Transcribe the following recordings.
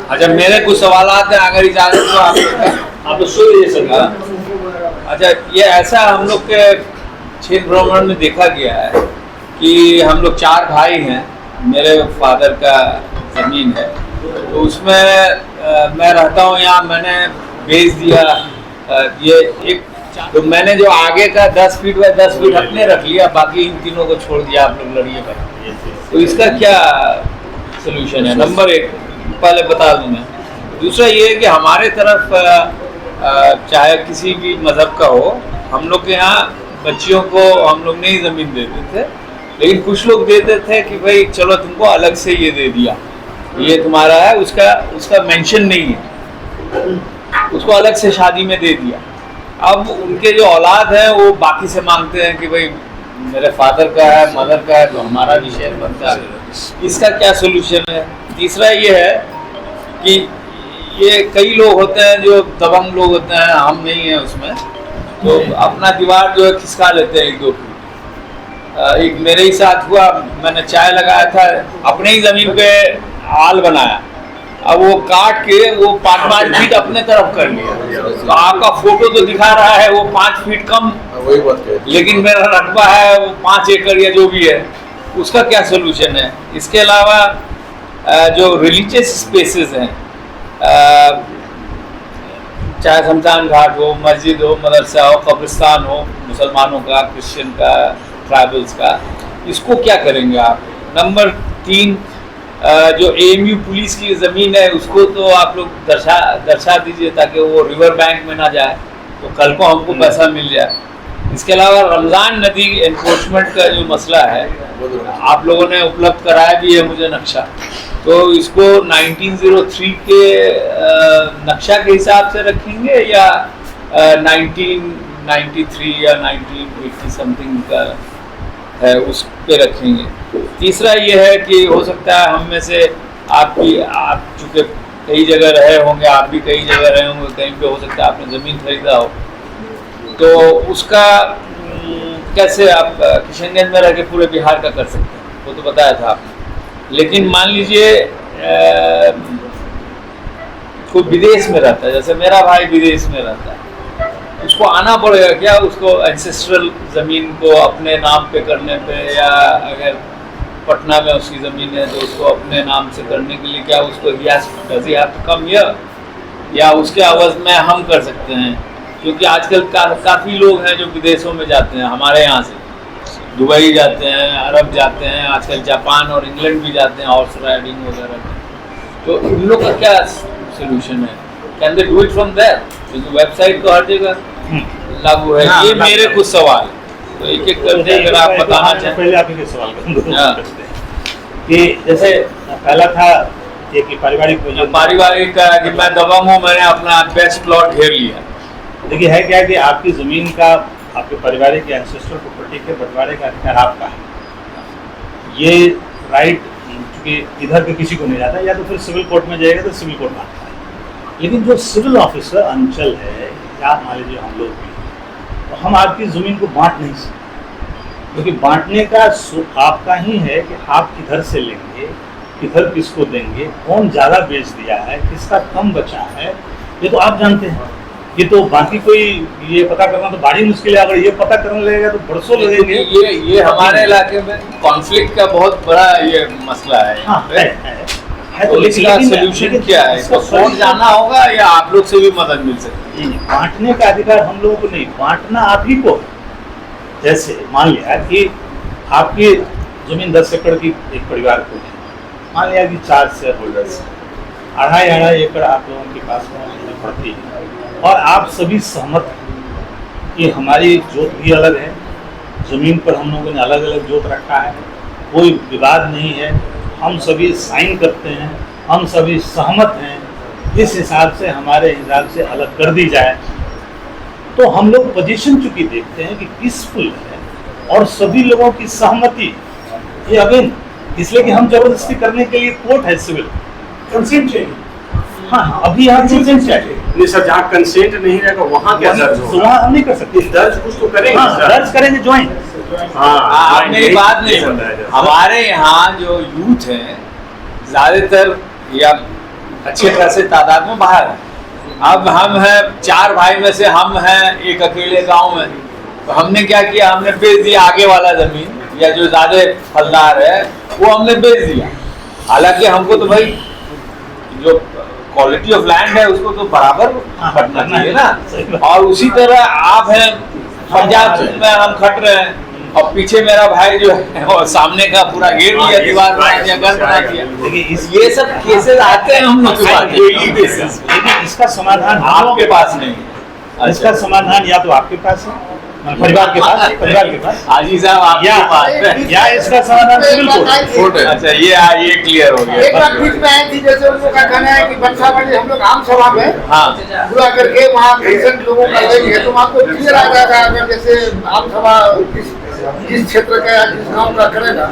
अच्छा, मेरे कुछ सवाल हैं, अगर इजाजत तो आप तो सुन लीजिए सर। अच्छा, ये ऐसा हम लोग के क्षेत्र भ्रमण में देखा गया है कि हम लोग 4 भाई हैं, मेरे फादर का ज़मीन है, तो उसमें मैं रहता हूँ यहाँ, मैंने बेच दिया ये एक, तो मैंने जो आगे का 10 फीट बाय 10 फीट अपने रख लिया, बाकी इन तीनों को छोड़ दिया, आप लोग लड़िए भाई। तो इसका क्या सोल्यूशन है? नंबर 1 पहले बता दूं मैं। दूसरा ये है कि हमारे तरफ चाहे किसी भी मज़हब का हो, हम लोग के यहाँ बच्चियों को हम लोग नहीं ज़मीन देते थे, लेकिन कुछ लोग देते थे कि भाई चलो तुमको अलग से ये दे दिया, ये तुम्हारा है, उसका मेंशन नहीं है, उसको अलग से शादी में दे दिया। अब उनके जो औलाद है वो बाकी से मांगते हैं कि भाई मेरे फादर का है, मदर का है, तो हमारा भी शेयर बनता है। इसका क्या सोल्यूशन है? तीसरा ये है कि ये कई लोग होते हैं जो दबंग लोग होते हैं, हम नहीं हैं उसमें, तो अपना दीवार जो है खिसका लेते हैं 1-2 फीट। एक मेरे ही साथ हुआ, मैंने चाय लगाया था, अपने ही ज़मीन पे हाल बनाया, अब वो काट के वो 5-5 फीट अपने तरफ कर लिया, तो आपका फोटो तो दिखा रहा है वो 5 फीट कम, लेकिन मेरा रकबा है वो 5 एकड़ या जो भी है, उसका क्या सोल्यूशन है? इसके अलावा जो रिलीजियस स्पेसेस हैं, चाहे शमशान घाट हो, मस्जिद हो, मदरसा हो, कब्रिस्तान हो, मुसलमानों का, क्रिश्चियन का, ट्राइबल्स का, इसको क्या करेंगे आप? नंबर 3, जो AMU पुलिस की ज़मीन है उसको तो आप लोग दर्शा दीजिए ताकि वो रिवर बैंक में ना जाए, तो कल को हमको पैसा मिल जाए। इसके अलावा रमज़ान नदी एनफोर्समेंट का जो मसला है, आप लोगों ने उपलब्ध कराया भी है मुझे नक्शा, तो इसको 1903 के नक्शा के हिसाब से रखेंगे या 1993 या 1980 समथिंग का है उस पे रखेंगे? तीसरा ये है कि हो सकता है हम में से आप चूँकि कई जगह रहे होंगे, आप भी कई जगह रहे होंगे, कहीं पे हो सकता है आपने ज़मीन खरीदा हो, तो उसका कैसे आप किशनगंज में रह के पूरे बिहार का कर सकते हैं, वो तो बताया था आपने। लेकिन मान लीजिए कोई विदेश में रहता है, जैसे मेरा भाई विदेश में रहता है, उसको आना पड़ेगा क्या उसको एंसेस्ट्रल ज़मीन को अपने नाम पे करने पे, या अगर पटना में उसकी ज़मीन है तो उसको अपने नाम से करने के लिए क्या उसको does he have to come here, या उसके आवाज़ में हम कर सकते हैं? क्योंकि आजकल काफ़ी लोग हैं जो विदेशों में जाते हैं, हमारे यहाँ से दुबई जाते हैं, अरब जाते हैं, आजकल जापान और इंग्लैंड भी जाते हैं हॉर्स राइडिंग वगैरह, तो इन लोग का क्या सोल्यूशन है? Can they do it from there? क्योंकि वेबसाइट तो हर जगह लागू है। ये मेरे कुछ सवाल, तो एक-एक करके अगर आप बताना चाहें। पहले आप ही सवाल कि जैसे पहला था कि पारिवारिक का कि मैं दबंग हूँ, मैंने अपना बेस्ट प्लॉट घेर लिया। देखिए है क्या कि आपकी ज़मीन का, आपके पारिवारिक या एंसेस्ट्रल प्रॉपर्टी के बंटवारे का अधिकार आपका है। ये राइट चूँकि इधर के किसी को नहीं जाता, या तो फिर सिविल कोर्ट में जाएगा तो सिविल कोर्ट में आता है। लेकिन जो सिविल ऑफिसर अंचल है, या मान लीजिए हम लोग भी, तो हम आपकी ज़मीन को बांट नहीं सकते, क्योंकि बांटने का आपका ही है कि आप किधर से लेंगे, किधर किसको देंगे, कौन ज़्यादा बेच दिया है, किसका कम बचा है, ये तो आप जानते हैं। ये तो बाकी कोई ये पता करना तो बड़ी मुश्किल है, अगर ये पता करने लगेगा तो बरसों लगेंगे। ये हमारे इलाके में कॉन्फ्लिक्ट का बहुत बड़ा ये मसला है। हाँ, है तो इसका सोल्यूशन क्या है? इसको कोर्ट जाना होगा या आप लोग से भी मदद मिल सकती है? बांटने का अधिकार हम लोगों को नहीं, बांटना आप ही को। जैसे मान लिया कि आपकी जमीन 10 एकड़ की एक परिवार को है, मान लिया कि 4 शेयर होल्डर्स, 2.5 एकड़ आप लोगों के पास में पड़ती है, और आप सभी सहमत कि हमारी जोत भी अलग है, ज़मीन पर हम लोगों ने अलग अलग जोत रखा है, कोई विवाद नहीं है, हम सभी साइन करते हैं, हम सभी सहमत हैं, इस हिसाब से हमारे हिसाब से अलग कर दी जाए, तो हम लोग पोजीशन चूंकि देखते हैं कि पीसफुल है और सभी लोगों की सहमति, ये अगेन इसलिए कि हम जबरदस्ती करने के लिए कोर्ट है, सिविल कंसेंट चाहिए। हाँ, अभी यहाँ कंसेंट चाहिए नहीं सर, जहाँ कंसेंट नहीं रहेगा वहाँ क्या दर्ज होगा? वहाँ हम नहीं कर सकते, दर्ज कुछ तो करेंगे। हाँ, दर्ज करेंगे ज्वाइंट। हाँ, आप मेरी बात नहीं सुन रहे। हमारे यहाँ जो यूथ है ज़्यादातर, या अच्छे खासे तादाद में बाहर है। अब हम हैं 4 भाई में से हम हैं एक अकेले गांव में, तो हमने क्या किया, हमने बेच दिया आगे वाला जमीन या जो ज्यादा फलदार है वो हमने बेच दिया। हालांकि हमको तो भाई जो क्वालिटी ऑफ लैंड है उसको तो बराबर बढ़ना चाहिए ना। और उसी तरह आप हैं पंजाब में, हम खट रहे हैं और पीछे मेरा भाई जो है और सामने का पूरा घेर लिया, दीवार बना दिया, घर बना दिया। ये सब केसेस आते हैं हम लोग के पास डेली बेसिस। लेकिन इसका समाधान आपके पास नहीं है। इसका समाधान या तो आपके पास है, परिवार के पास हाजी साहब आपके पास या इसका समाधान सिविल कोर्ट। अच्छा ये क्लियर हो गया। एक बात बीच में आई थी, जैसे उन लोगों का कहना है कि बच्चा बड़े हम लोग आम सभा में हाँ बुला करके वहाँ पेशेंट लोगों का लेंगे तो वहाँ को क्लियर आ जाएगा। अगर जैसे आम सभा जिस क्षेत्र का जिस गाँव का करेगा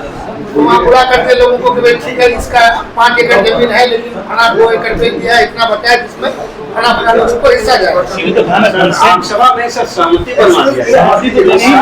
तो वहाँ बुला करके लोगों को कि भाई ठीक है इसका 5 एकड़ जमीन है लेकिन फला 2 एकड़ पे दिया है, इतना बताया जिसमें फला लोगों को हिस्सा जाएगा। सिविल तो थाना आम सभा में सर सहमति बनवा दिया। सहमति तो नहीं।